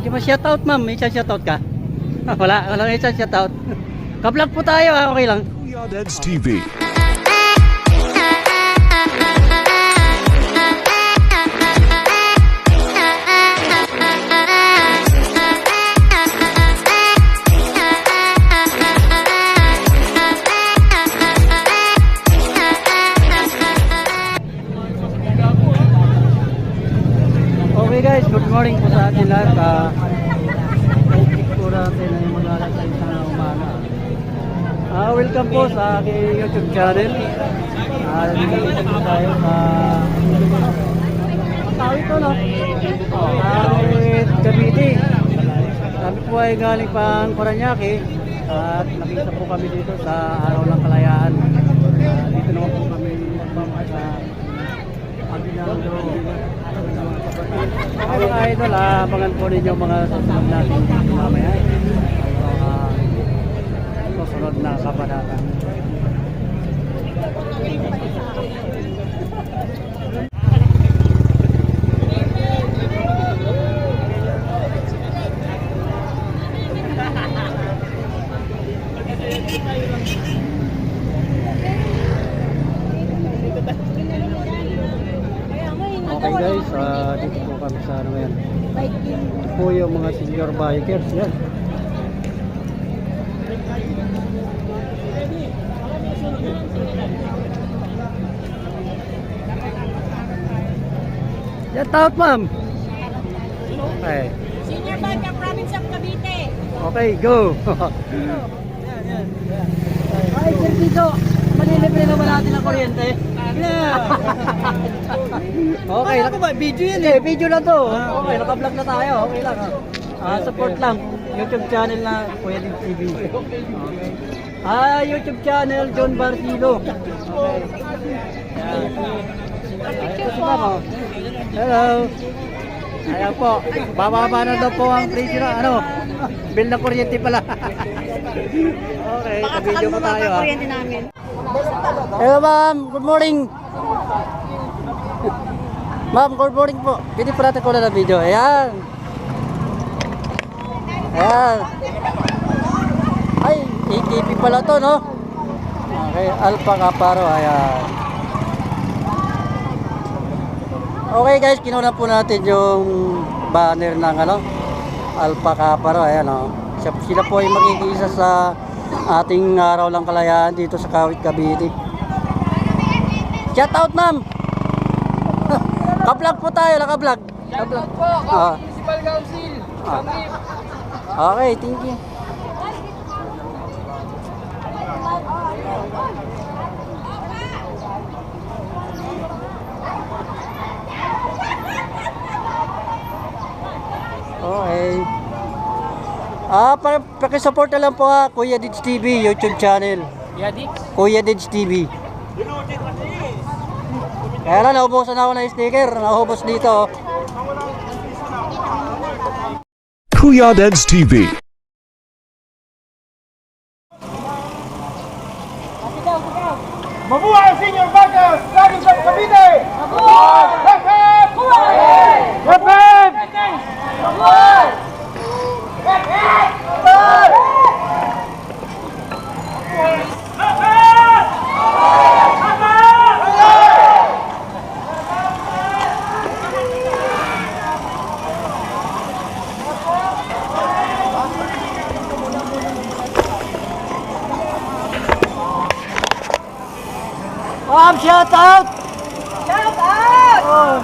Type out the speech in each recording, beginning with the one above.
Di ba shoutout ma'am? May shoutout ka? Wala may shoutout. Ka-vlog po tayo ha, okay lang. Kuya Deds TV. Okay guys, good morning po sa atin lahat. I-check po natin na yung mag-alasay sa umaga. Welcome po sa aking YouTube channel. Nandito po tayo sa tawid to no? Cavite. Kami po ay galing pang Paranaque at nakita po kami dito sa Araw ng Kalayaan. Dito naman po kami magmamasa Aguinaldo. Mga idol, abangan po ninyo mga susunod natin mamaya. Susunod na kabanata. Okay guys, dito po kami sa ano yan. Ito po yung mga senior bikers yan. Shout out ma'am. Okay. Senior Biker Province of Cavite. Okay, go. Ay, serviso. Manilibre naman natin ang kuryente. Okay, video yan eh. Video na to. Okay, naka-vlog na tayo. Okay lang. Support lang. YouTube channel na Kuya Deds TV. Okay. YouTube channel John Barcilo. Okay. Ito si ma'am, oh. Hello. Ayan po. Bababa na daw po ang presyo na ano. Bill na kuryente pala. Okay, ka-video po tayo ha. Hello ma'am, good morning. Ma'am, good morning po. Pwede pa natin ko na video. Ayan. Ayan. Ay, AKP pala to, no? Okay, Alpha Kaparo. Ayan. Okay guys, kinuha po natin yung banner ng ano, Alpha Kaparo. Ayan, oh. Sila po ay makikisa sa ating Araw ng Kalayaan dito sa Kawit, Cavite. Shout out ma'am. Ka-vlog po tayo, naka-vlog. Shout out po, Municipal Council. Okay, thank you. Okay. Pakisupport na lang po ha, Kuya Deds TV, YouTube channel. Kuya Deds TV. Kaya lang, naubusan ako ng sticker. Naubos dito. Kuya Deds TV. Mabuhay ang Senior Bikers Province of Cavite! Mabuhay! Hep hep! Mabuhay! Hep hep! Mabuhay! Hep hep! Mabuhay! Hep hep! Shout out! Shout out! Oh,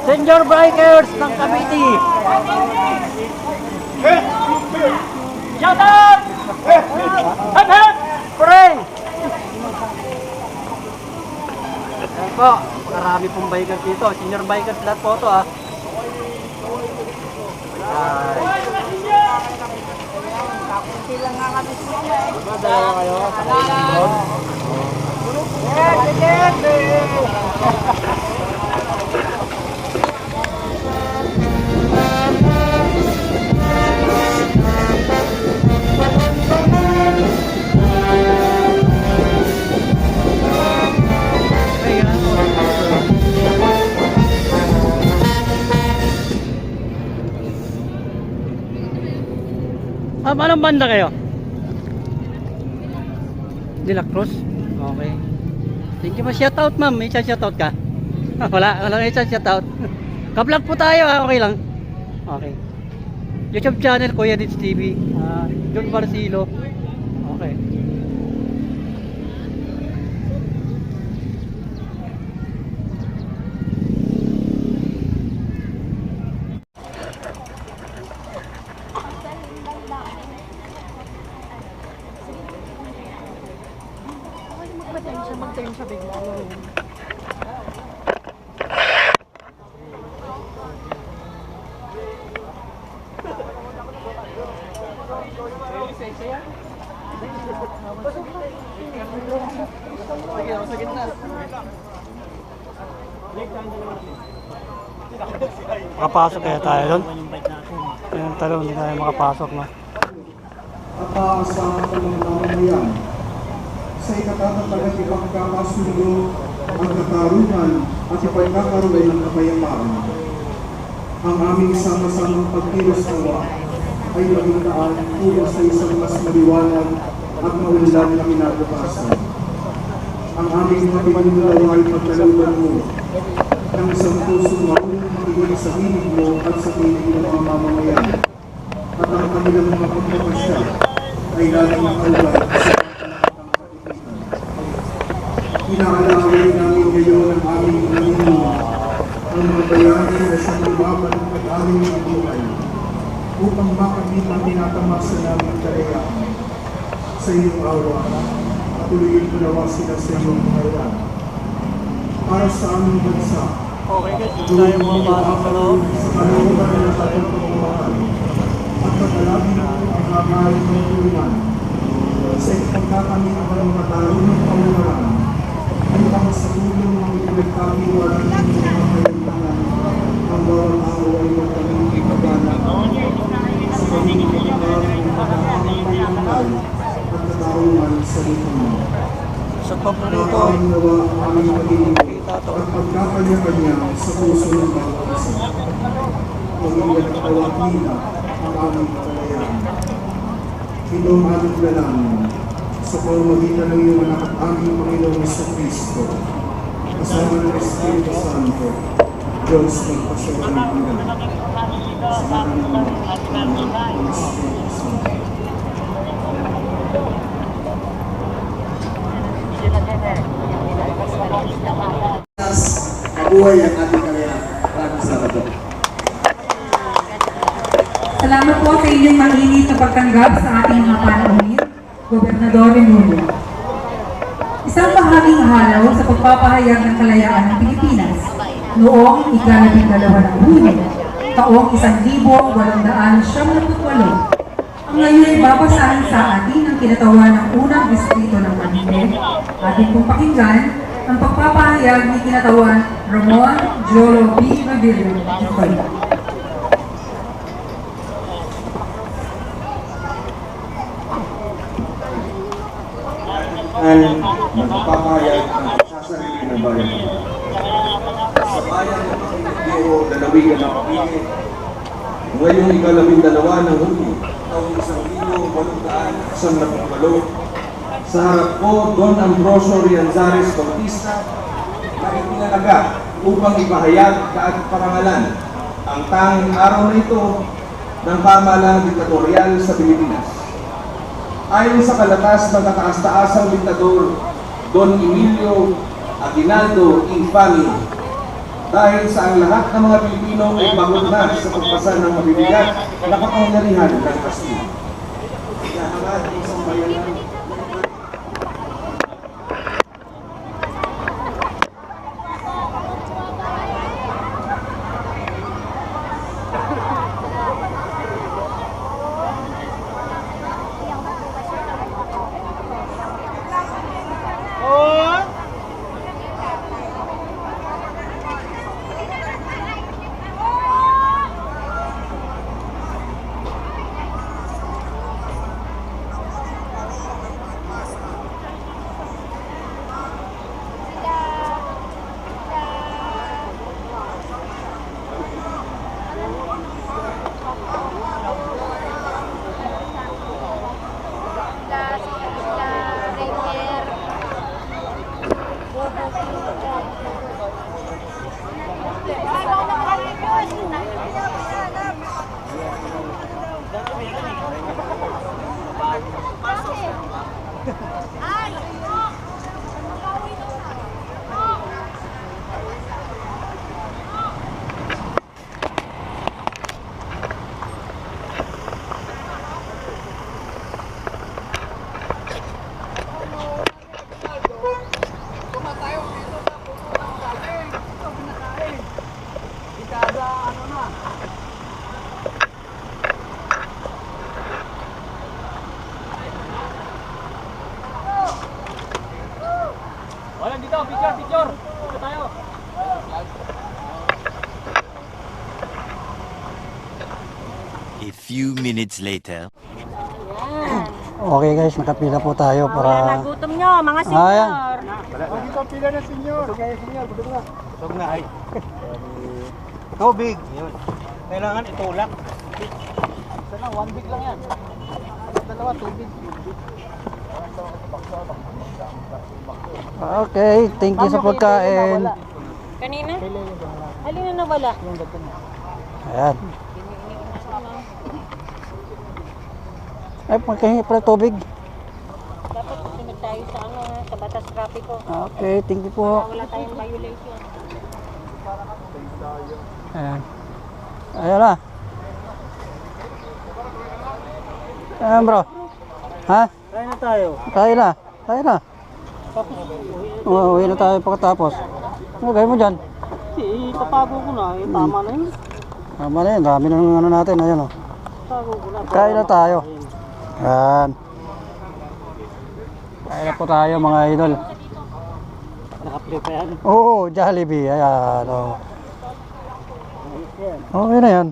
Senior Bikers ng Cavite. Shout out! Hep hep! Pray! Ayan po, marami pong bikers dito. Senior bikers lahat po ito ha. Dalawa kayo. Anong banda kayo? De La Cruz? Okay. Thank you po. Shoutout ma'am. May shoutout ka? Wala may shoutout. Ka-vlog po tayo ha. Okay lang. Okay. YouTube channel Kuya Nits TV. John Barcilo. Okay. Mag-turn siya bigla. Makapasok kaya tayo doon? Ayun talo, hindi tayo makapasok na. At aasahan ko ng mamamayan sa ikatatatagang ipagkakasundo ang katarungan at ipagkakaroon ng kapayapaan. Ang aming sama-samang pagkilos nawa ay maging daan tulong sa isang mas maliwanag at maunlad na kinabukasan. Ang aming mga pinunulaw ay pagkaluban mo ng isang pusong marunong makinig sa hilig mo at sa hilig ng mga mamamayan. At ang kanilang mga pagpapasya ay lalong nakaulat sa inaalawin namin ngayon ang aming Panginoon, ang mga bayani na sa lumaban at aming mga buhay, upang makamit ang tinatamasa namin kalayaan. Sa iyong awa, patuloyin ko nawa sila sa iyong kalayaan. Para sa aming bansa, Okay guys, dito tayo makapasok sa loob. sa kalooban ng ating pagmamahal, at pagkalagin mo ang kamahal ng tulungan, sa ipagkakamit ang mga katarunang pamamaraan, upang sa tulong ng ipinagkakiwalan ng mga kailangan, ang bawat araw ay magkaming ipagana sa pagiging pagkakaroon ng pagkakaroon at katarungan sa lito mo. Sa paborito. Nakain nawa ang aming pagiging at pagkakanya-kanya sa puso ng bawat isa. Maging nagkakawat nila ang aming kalayaan. Ito ang aming dalangin sa pamamagitan ng iyong anak at aming Panginoong Kristo, kasama ng Espiritu Santo, Diyos magpasyong hanggan. Sa ngalan ng Ama, ng Espiritu Santo. Mabuhay ang ating kalayaan. Maraming salamat. Salamat po sa inyong mainit na pagtanggap sa ating mga panauhin, Gobernador Remulo. Isang bahaging halaw sa pagpapahayag ng kalayaan ng Pilipinas noong ika-12 ng Hunyo, taong 1878. Ang ngayon ay babasahin sa atin ang kinatawan ng unang distrito ng Manila. Atin pong pakinggan ang pagpapahayag ni kinatawan Ramon Jolo B. Revilla. Magpapahayag ang sasarili ng bayan. Sa bayan ng Panginoon, lalawigan ng Cavite, ngayong ika-12 ng Hunyo, taong 1898, sa harap ko, Don Ambrosio Rianzares Bautista, na itinalaga upang ipahayag kaat-parangalan ang tanging araw na ito ng pamahalaan diktatorial sa Pilipinas. Ayon sa kalatas ng kataas-taasang diktador Don Emilio Aguinaldo Infante, dahil sa ang lahat ng mga Pilipino ay pagod na sa pagpasa ng mabibigat na kapangyarihan ng Kastila. Kaya hangad ang isang bayanan Wala dito, picture. Dito tayo. A few minutes later. Okay guys, nakapila po tayo para... Nagutom nyo, mga senior. Ayan. Dito ang pila na senyor. Busog na ay. Tubig. Yun. Kailangan itulak. Isa lang, 1 big lang yan. Dalawa, tubig. Okay, thank you sa pagkain. Kanina? Alin na nawala? Ayan. Ay, pagkahingi pala tubig. Dapat susunod tayo sa ano, sa batas trapiko. Okay, thank you po. Wala tayong violation. Ayan. Ayan na. Ayan bro. Ha? Kaya na tayo. Kaya na. Kaya na. Uwi na tayo pagkatapos. Ano gawin mo dyan? Itapago ko na. Tama na yun. Tama na yun. Dami na ng ano natin. Ayan o. Tago ko na. Kain na tayo. Ayan. Kain na po tayo mga idol. Nakaplay pa yan. Oo, Jollibee. Ayan o. Okay na yan.